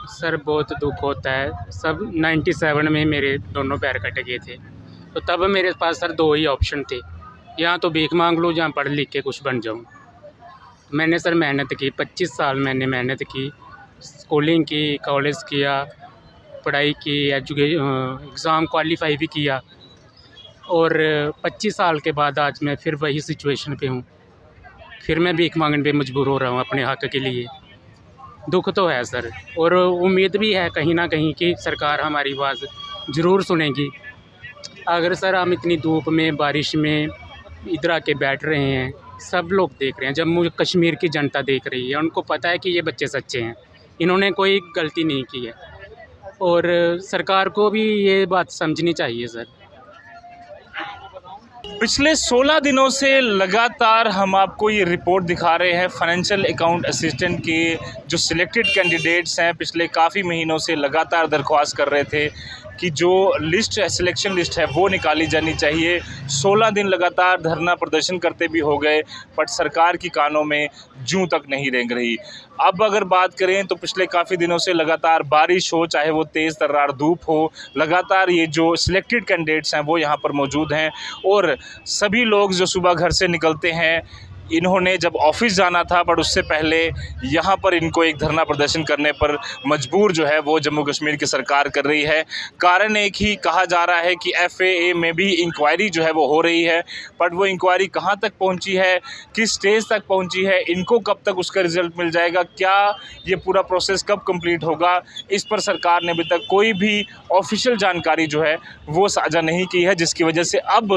Sir बहुत दुख होता है। सब 97 में मेरे दोनों पैर कट गए थे, तो तब मेरे पास सर दो ही ऑप्शन थे, या तो भीख मांग लूँ या पढ़ लिख के कुछ बन जाऊँ। मैंने सर मेहनत की, 25 साल मैंने मेहनत की, स्कूलिंग की, कॉलेज किया, पढ़ाई की, एग्ज़ाम क्वालिफाई भी किया, और 25 साल के बाद आज मैं फिर वही सिचुएशन पे हूँ। फिर मैं भीख मांगने पे मजबूर हो रहा हूँ अपने हक़ के लिए। दुख तो है सर, और उम्मीद भी है कहीं ना कहीं कि सरकार हमारी आवाज़ ज़रूर सुनेगी। अगर सर हम इतनी धूप में, बारिश में इधर आके बैठ रहे हैं, सब लोग देख रहे हैं, जम्मू कश्मीर की जनता देख रही है, उनको पता है कि ये बच्चे सच्चे हैं, इन्होंने कोई गलती नहीं की है, और सरकार को भी ये बात समझनी चाहिए सर। पिछले 16 दिनों से लगातार हम आपको ये रिपोर्ट दिखा रहे हैं फाइनेंशियल अकाउंट असिस्टेंट के जो सिलेक्टेड कैंडिडेट्स हैं, पिछले काफ़ी महीनों से लगातार दरख्वास्त कर रहे थे कि जो लिस्ट है, सिलेक्शन लिस्ट है, वो निकाली जानी चाहिए। 16 दिन लगातार धरना प्रदर्शन करते भी हो गए, बट सरकार की कानों में जूं तक नहीं रेंग रही। अब अगर बात करें तो पिछले काफ़ी दिनों से लगातार बारिश हो, चाहे वो तेज़ तर्रार धूप हो, लगातार ये जो सिलेक्टेड कैंडिडेट्स हैं वो यहाँ पर मौजूद हैं। और सभी लोग जो सुबह घर से निकलते हैं, इन्होंने जब ऑफिस जाना था, बट उससे पहले यहाँ पर इनको एक धरना प्रदर्शन करने पर मजबूर जो है वो जम्मू कश्मीर की सरकार कर रही है। कारण एक ही कहा जा रहा है कि FAA में भी इंक्वायरी जो है वो हो रही है, बट वो इंक्वायरी कहाँ तक पहुँची है, किस स्टेज तक पहुँची है, इनको कब तक उसका रिज़ल्ट मिल जाएगा, क्या ये पूरा प्रोसेस कब कंप्लीट होगा, इस पर सरकार ने अभी तक कोई भी ऑफिशियल जानकारी जो है वो साझा नहीं की है। जिसकी वजह से अब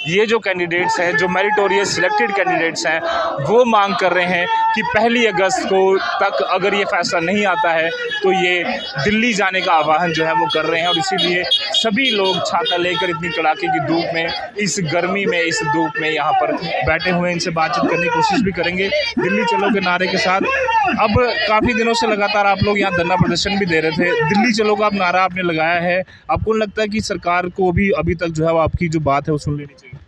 ये जो कैंडिडेट्स हैं, जो मेरिटोरियस सिलेक्टेड कैंडिडेट्स हैं, वो मांग कर रहे हैं कि 1 अगस्त को तक अगर ये फैसला नहीं आता है तो ये दिल्ली जाने का आह्वान जो है वो कर रहे हैं। और इसीलिए सभी लोग छाता लेकर इतनी कड़ाके की धूप में, इस गर्मी में, इस धूप में यहाँ पर बैठे हुए हैं। इनसे बातचीत करने की कोशिश भी करेंगे। दिल्ली चलो के नारे के साथ अब काफ़ी दिनों से लगातार आप लोग यहाँ धरना प्रदर्शन भी दे रहे थे। दिल्ली चलो का आप नारा आपने लगाया है, आपको लगता है कि सरकार को भी अभी तक जो है वो आपकी जो बात है वो सुन लेनी चाहिए?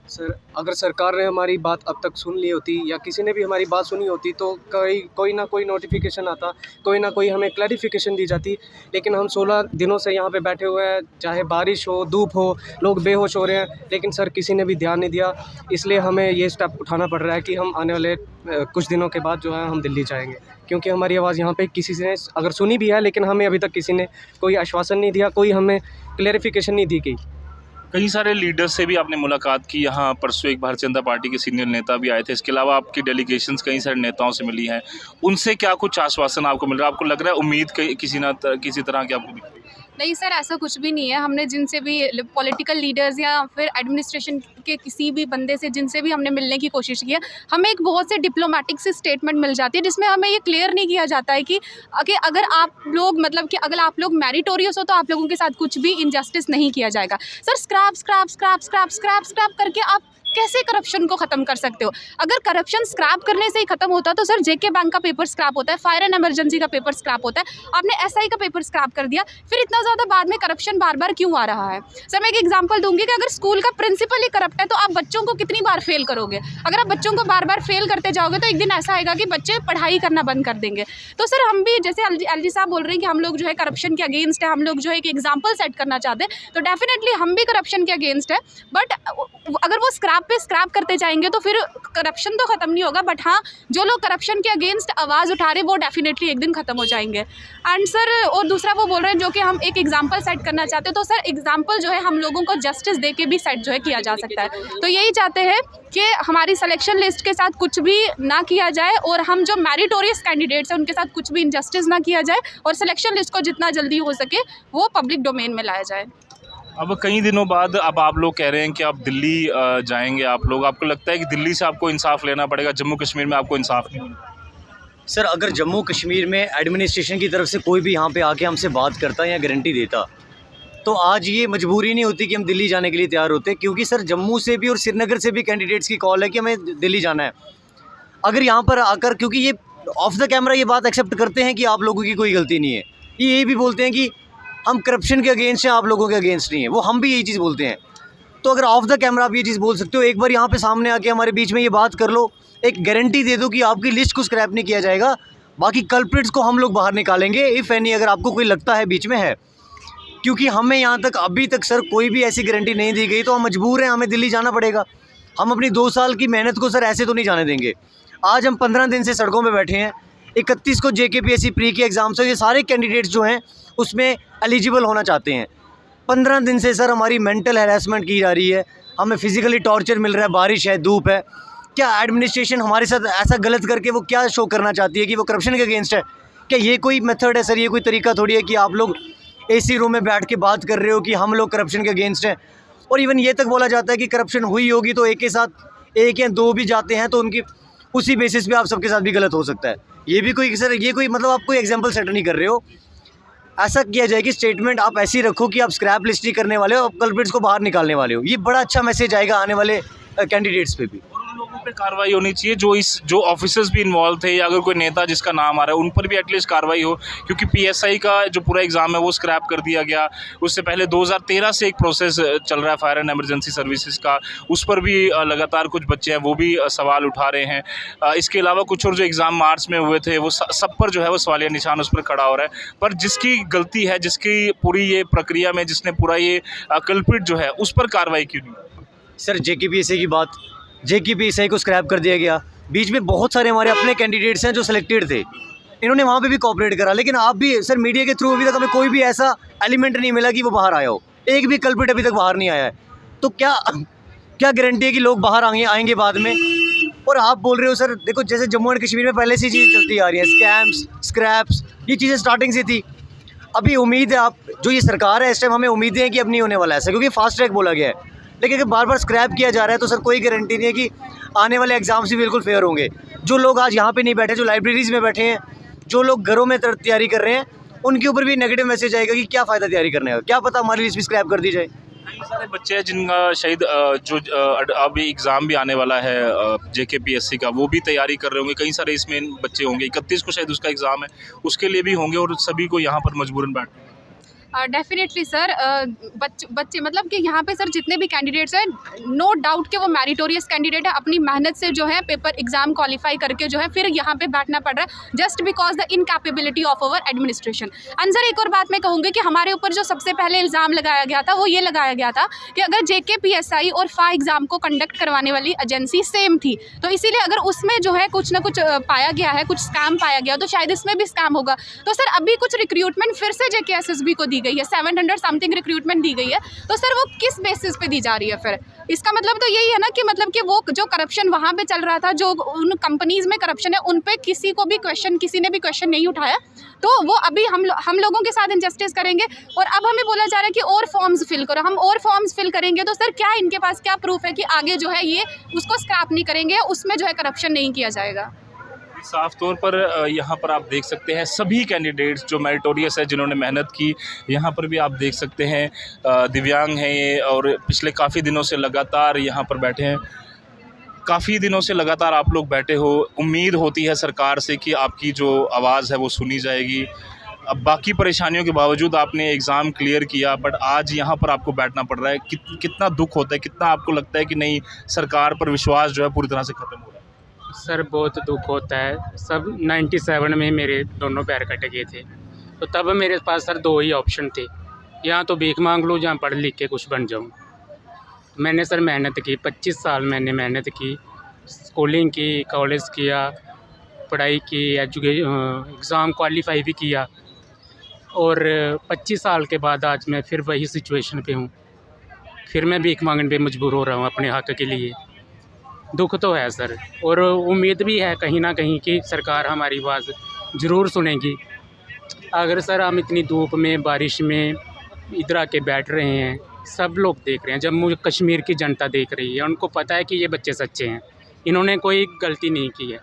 सर, अगर सरकार ने हमारी बात अब तक सुन ली होती, या किसी ने भी हमारी बात सुनी होती, तो कोई ना कोई नोटिफिकेशन आता, कोई ना कोई हमें क्लैरिफिकेशन दी जाती। लेकिन हम 16 दिनों से यहाँ पे बैठे हुए हैं, चाहे बारिश हो, धूप हो, लोग बेहोश हो रहे हैं, लेकिन सर किसी ने भी ध्यान नहीं दिया। इसलिए हमें ये स्टेप उठाना पड़ रहा है कि हम आने वाले कुछ दिनों के बाद जो है हम दिल्ली जाएंगे, क्योंकि हमारी आवाज़ यहाँ पे किसी ने अगर सुनी भी है, लेकिन हमें अभी तक किसी ने कोई आश्वासन नहीं दिया, कोई हमें क्लैरिफिकेशन नहीं दी गई। कई सारे लीडर्स से भी आपने मुलाकात की, यहाँ परसों एक भारतीय जनता पार्टी के सीनियर नेता भी आए थे, इसके अलावा आपकी डेलीगेशंस कई सारे नेताओं से मिली हैं, उनसे क्या कुछ आश्वासन आपको मिल रहा है? आपको लग रहा है उम्मीद किसी तरह की आपको दिख रही है? नहीं सर, ऐसा कुछ भी नहीं है। हमने जिनसे भी पॉलिटिकल लीडर्स या फिर एडमिनिस्ट्रेशन के किसी भी बंदे से जिनसे भी हमने मिलने की कोशिश की है, हमें एक बहुत से डिप्लोमेटिक से स्टेटमेंट मिल जाती है, जिसमें हमें ये क्लियर नहीं किया जाता है कि अगर आप लोग अगर आप लोग मेरिटोरियस हो तो आप लोगों के साथ कुछ भी इनजस्टिस नहीं किया जाएगा। सर, स्क्रैप करके आप कैसे करप्शन को ख़त्म कर सकते हो? अगर करप्शन स्क्रैप करने से ही ख़त्म होता तो सर JK बैंक का पेपर स्क्रैप होता है, फायर एंड इमरजेंसी का पेपर स्क्रैप होता है, आपने SI का पेपर स्क्रैप कर दिया, फिर इतना ज़्यादा बाद में करप्शन बार बार क्यों आ रहा है? सर, मैं एक एग्जांपल दूंगी कि अगर स्कूल का प्रिंसिपल ही करप्ट है तो आप बच्चों को कितनी बार फेल करोगे? अगर आप बच्चों को बार बार फेल करते जाओगे तो एक दिन ऐसा आएगा कि बच्चे पढ़ाई करना बंद कर देंगे। तो सर, हम भी जैसे LG साहब बोल रहे हैं कि हम लोग जो है करप्शन के अगेंस्ट है, हम लोग जो है एक एग्जाम्पल सेट करना चाहते हैं, तो डेफिनेटली हम भी करप्शन के अगेंस्ट है। बट अगर वो स्क्रैप पे स्क्रैप करते जाएंगे तो फिर करप्शन तो ख़त्म नहीं होगा, बट हाँ, जो लोग करप्शन के अगेंस्ट आवाज़ उठा रहे वो डेफिनेटली एक दिन ख़त्म हो जाएंगे। एंड सर, और दूसरा वो बोल रहे हैं जो कि हम एक एग्जांपल सेट करना चाहते हैं, तो सर एग्जांपल जो है हम लोगों को जस्टिस दे के भी सेट जो है किया जा सकता है। तो यही चाहते हैं कि हमारी सिलेक्शन लिस्ट के साथ कुछ भी ना किया जाए, और हम जो मेरिटोरियस कैंडिडेट्स हैं उनके साथ कुछ भी इनजस्टिस ना किया जाए, और सिलेक्शन लिस्ट को जितना जल्दी हो सके वो पब्लिक डोमेन में लाया जाए। अब कई दिनों बाद अब आप लोग कह रहे हैं कि आप दिल्ली जाएंगे आप लोग, आपको लगता है कि दिल्ली से आपको इंसाफ लेना पड़ेगा, जम्मू कश्मीर में आपको इंसाफ नहीं मिलेगा? सर, अगर जम्मू कश्मीर में एडमिनिस्ट्रेशन की तरफ से कोई भी यहाँ पे आके हमसे बात करता या गारंटी देता, तो आज ये मजबूरी नहीं होती कि हम दिल्ली जाने के लिए तैयार होते, क्योंकि सर जम्मू से भी और श्रीनगर से भी कैंडिडेट्स की कॉल है कि हमें दिल्ली जाना है। अगर यहाँ पर आकर, क्योंकि ये ऑफ द कैमरा ये बात एक्सेप्ट करते हैं कि आप लोगों की कोई गलती नहीं है, ये भी बोलते हैं कि हम करप्शन के अगेंस्ट हैं, आप लोगों के अगेंस्ट नहीं है, वो हम भी यही चीज़ बोलते हैं। तो अगर ऑफ द कैमरा आप ये चीज़ बोल सकते हो, एक बार यहाँ पे सामने आके हमारे बीच में ये बात कर लो, एक गारंटी दे दो कि आपकी लिस्ट को स्क्रैप नहीं किया जाएगा, बाकी कल्प्रिट्स को हम लोग बाहर निकालेंगे इफ़ एनी, अगर आपको कोई लगता है बीच में है, क्योंकि हमें यहाँ तक अभी तक सर कोई भी ऐसी गारंटी नहीं दी गई, तो हम मजबूर हैं, हमें दिल्ली जाना पड़ेगा। हम अपनी 2 साल की मेहनत को सर ऐसे तो नहीं जाने देंगे। आज हम 15 दिन से सड़कों पे बैठे हैं। 31 को JKPSC प्री के एग्ज़ाम से ये सारे कैंडिडेट्स जो हैं उसमें एलिजिबल होना चाहते हैं। 15 दिन से सर हमारी मेंटल हैरेसमेंट की जा रही है, हमें फिज़िकली टॉर्चर मिल रहा है, बारिश है, धूप है। क्या एडमिनिस्ट्रेशन हमारे साथ ऐसा गलत करके वो क्या शो करना चाहती है कि वो करप्शन के अगेंस्ट है? क्या ये कोई मेथड है सर? ये कोई तरीका थोड़ी है कि आप लोग AC रूम में बैठ के बात कर रहे हो कि हम लोग करप्शन के अगेंस्ट हैं। और इवन ये तक बोला जाता है कि करप्शन हुई होगी तो एक के साथ 1 या 2 भी जाते हैं तो उनकी उसी बेसिस पे आप सबके साथ भी गलत हो सकता है। ये भी कोई सर, ये कोई मतलब आप कोई एग्जांपल सेट नहीं कर रहे हो। ऐसा किया जाए कि स्टेटमेंट आप ऐसी रखो कि आप स्क्रैप लिस्ट नहीं करने वाले हो, आप कल्प्रिट्स को बाहर निकालने वाले हो। ये बड़ा अच्छा मैसेज आएगा आने वाले कैंडिडेट्स पे भी। उन लोगों पे कार्रवाई होनी चाहिए जो ऑफिसर्स भी इन्वॉल्व थे, या अगर कोई नेता जिसका नाम आ रहा है उन पर भी एटलीस्ट कार्रवाई हो, क्योंकि PSI का जो पूरा एग्ज़ाम है वो स्क्रैप कर दिया गया। उससे पहले 2013 से एक प्रोसेस चल रहा है फायर एंड एमरजेंसी सर्विसेज का, उस पर भी लगातार कुछ बच्चे हैं वो भी सवाल उठा रहे हैं। इसके अलावा कुछ और जो एग्ज़ाम मार्च में हुए थे वो सब पर जो है वो सवालिया निशान उस पर खड़ा हो रहा है। पर जिसकी गलती है, जिसकी पूरी ये प्रक्रिया में जिसने पूरा ये कल्प्रिट जो है उस पर कार्रवाई क्यों नहीं? सर JKPSC की बात, JKPSC को स्क्रैप कर दिया गया। बीच में बहुत सारे हमारे अपने कैंडिडेट्स हैं जो सिलेक्टेड थे, इन्होंने वहाँ पे भी कोऑपरेट करा, लेकिन आप भी सर मीडिया के थ्रू अभी तक हमें कोई भी ऐसा एलिमेंट नहीं मिला कि वो बाहर आया हो। एक भी कल्प्रिट अभी तक बाहर नहीं आया है। तो क्या गारंटी है कि लोग बाहर आएंगे बाद में? और आप बोल रहे हो सर, देखो जैसे जम्मू एंड कश्मीर में पहले से चीज़ें चलती आ रही हैं, स्कैम्स, स्क्रैप्स, ये चीज़ें स्टार्टिंग से थी। अभी उम्मीद है, आप जो ये सरकार है इस टाइम, हमें उम्मीदें हैं कि अब नहीं होने वाला ऐसा, क्योंकि फास्ट ट्रैक बोला गया है। लेकिन अगर बार बार स्क्रैप किया जा रहा है तो सर कोई गारंटी नहीं है कि आने वाले एग्ज़ाम्स भी बिल्कुल फेयर होंगे। जो लोग आज यहाँ पे नहीं बैठे, जो लाइब्रेरीज़ में बैठे हैं, जो लोग घरों में तैयारी कर रहे हैं, उनके ऊपर भी नेगेटिव मैसेज आएगा कि क्या फ़ायदा तैयारी करने का, क्या पता हमारी लिस्ट भी स्क्रैप कर दी जाए। कई सारे बच्चे हैं जिनका शायद जो अभी एग्ज़ाम भी आने वाला है JKPSC का, वो भी तैयारी कर रहे होंगे। कई सारे इसमें बच्चे होंगे, 31 को शायद उसका एग्ज़ाम है, उसके लिए भी होंगे, और सभी को यहाँ पर मजबूरन बैठना। डेफिनेटली सर, बच्चे मतलब कि यहाँ पे सर जितने भी कैंडिडेट्स हैं, नो डाउट कि वो मैरिटोरियस कैंडिडेट है, अपनी मेहनत से जो है पेपर एग्जाम क्वालिफाई करके जो है फिर यहाँ पे बैठना पड़ रहा है, just because the incapability of our administration. And sir एक और बात मैं कहूँगी कि हमारे ऊपर जो सबसे पहले इल्ज़ाम लगाया गया था वो ये लगाया गया था कि अगर JKPSI और FA एग्ज़ाम को कंडक्ट करवाने वाली एजेंसी सेम थी, तो इसीलिए अगर उसमें जो है कुछ ना कुछ पाया गया है, कुछ स्कैम पाया गया, तो शायद इसमें भी स्कैम होगा। तो सर अभी कुछ रिक्रूटमेंट फिर से JKSSB को दी गई है, 700 समथिंग रिक्रूटमेंट दी गई है, तो सर वो किस बेसिस पे दी जा रही है? फिर इसका मतलब तो यही है ना कि मतलब कि वो जो करप्शन वहाँ पे चल रहा था, जो उन कंपनीज में करप्शन है, उन पे किसी ने भी क्वेश्चन नहीं उठाया, तो वो अभी हम लोगों के साथ इनजस्टिस करेंगे। और अब हमें बोला जा रहा है कि और फॉर्म्स फिल करो, हम और फॉर्म्स फिल करेंगे, तो सर क्या इनके पास क्या प्रूफ है कि आगे जो है ये उसको स्क्रैप नहीं करेंगे, उसमें जो है करप्शन नहीं किया जाएगा? साफ तौर पर यहाँ पर आप देख सकते हैं सभी कैंडिडेट्स जो मेरिटोरियस है, जिन्होंने मेहनत की, यहाँ पर भी आप देख सकते हैं दिव्यांग हैं ये, और पिछले काफ़ी दिनों से लगातार यहाँ पर बैठे हैं। काफ़ी दिनों से लगातार आप लोग बैठे हो, उम्मीद होती है सरकार से कि आपकी जो आवाज़ है वो सुनी जाएगी। अब बाकी परेशानियों के बावजूद आपने एग्ज़ाम क्लियर किया, बट आज यहाँ पर आपको बैठना पड़ रहा है। कितना दुख होता है, कितना आपको लगता है कि नहीं, सरकार पर विश्वास जो है पूरी तरह से ख़त्म हो रहा है? सर बहुत दुख होता है। सब 97 में मेरे दोनों पैर कटे गए थे, तो तब मेरे पास सर 2 ही ऑप्शन थे, या तो भीख मांग लूँ या पढ़ लिख के कुछ बन जाऊँ। मैंने सर मेहनत की, 25 साल मैंने मेहनत की, स्कूलिंग की, कॉलेज किया, पढ़ाई की, एग्ज़ाम क्वालिफाई भी किया, और 25 साल के बाद आज मैं फिर वही सिचुएशन पे हूँ। फिर मैं भीख मांगने पे मजबूर हो रहा हूँ अपने हक़ के लिए। दुख तो है सर, और उम्मीद भी है कहीं ना कहीं कि सरकार हमारी आवाज़ ज़रूर सुनेगी। अगर सर हम इतनी धूप में, बारिश में इधर आके बैठ रहे हैं, सब लोग देख रहे हैं, जम्मू कश्मीर की जनता देख रही है, उनको पता है कि ये बच्चे सच्चे हैं, इन्होंने कोई गलती नहीं की है,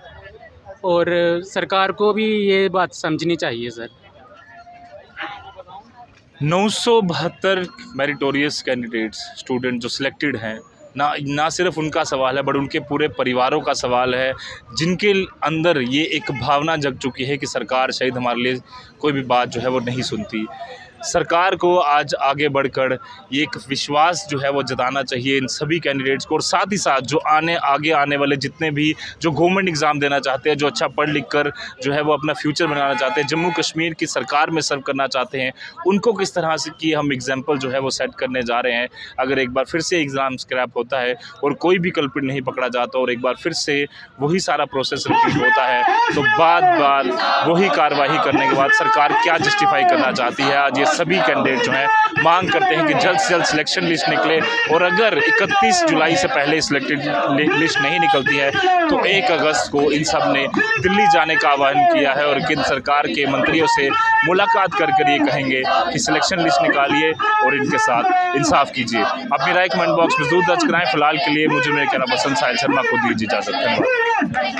और सरकार को भी ये बात समझनी चाहिए सर। 972 मेरिटोरियस कैंडिडेट्स, स्टूडेंट जो सिलेक्टेड हैं, ना सिर्फ उनका सवाल है, बट उनके पूरे परिवारों का सवाल है, जिनके अंदर ये एक भावना जग चुकी है कि सरकार शायद हमारे लिए कोई भी बात जो है वो नहीं सुनती। सरकार को आज आगे बढ़कर ये एक विश्वास जो है वो जताना चाहिए इन सभी कैंडिडेट्स को, और साथ ही साथ जो आगे आने वाले जितने भी जो गवर्नमेंट एग्ज़ाम देना चाहते हैं, जो अच्छा पढ़ लिख कर जो है वो अपना फ्यूचर बनाना चाहते हैं, जम्मू कश्मीर की सरकार में सर्व करना चाहते हैं, उनको किस तरह से कि हम एग्जाम्पल जो है वो सेट करने जा रहे हैं। अगर एक बार फिर से एग्ज़ाम स्क्रैप होता है और कोई भी कल्प्रिट नहीं पकड़ा जाता और एक बार फिर से वही सारा प्रोसेस रिपीट होता है, तो बार वही कार्रवाई करने के बाद सरकार क्या जस्टिफाई करना चाहती है। आज ये सभी कैंडिडेट जो हैं मांग करते हैं कि जल्द से जल्द सिलेक्शन लिस्ट निकले, और अगर 31 जुलाई से पहले सिलेक्टेड लिस्ट नहीं निकलती है तो 1 अगस्त को इन सब ने दिल्ली जाने का आह्वान किया है और केंद्र सरकार के मंत्रियों से मुलाकात कर ये कहेंगे कि सिलेक्शन लिस्ट निकालिए और इनके साथ इंसाफ कीजिए। अपनी राय कमेंट बॉक्स में ज़रूर दर्ज कराएं। फिलहाल के लिए मुझे मेरे कहना पसंद साहिल शर्मा को दीजिए इजाज़त। धन्यवाद।